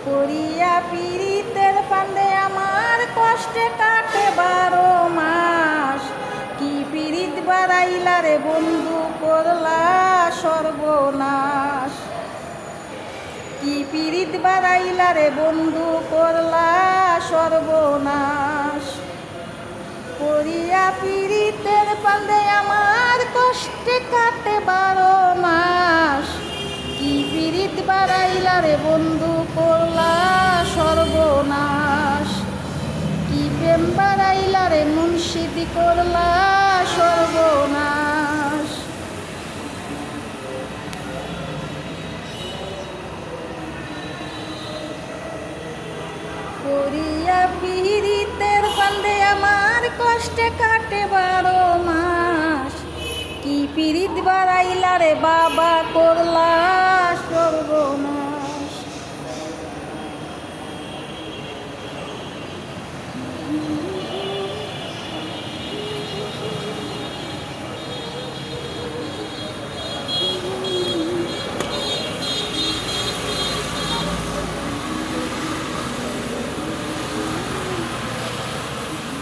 করিয়া পীড়িতের ফান্দে আমার কষ্টে কাটে 12 মাস। কি পীড়িত বাড়াইলা রে বন্ধু, করলা সর্বনাশ। কি পীড়িত বাড়াইলা রে বন্ধু, করলা সর্বনাশ। করিয়া পীড়িতের ফান্দে আমার কষ্টে কাটে 12 মাস। কি পীড়িত বাড়াইলা রে বন্ধু, করলা সর্বনাশ। কি প্রেম বাড়াইলা রে মুর্শিদি, করলা সর্বনাশ। করিয়া পীড়িতের ফান্দে আমার কষ্টে কাটে 12 মাস। কি পীড়িত বাড়াইলা রে বাবা, করলা সর্বনাশ।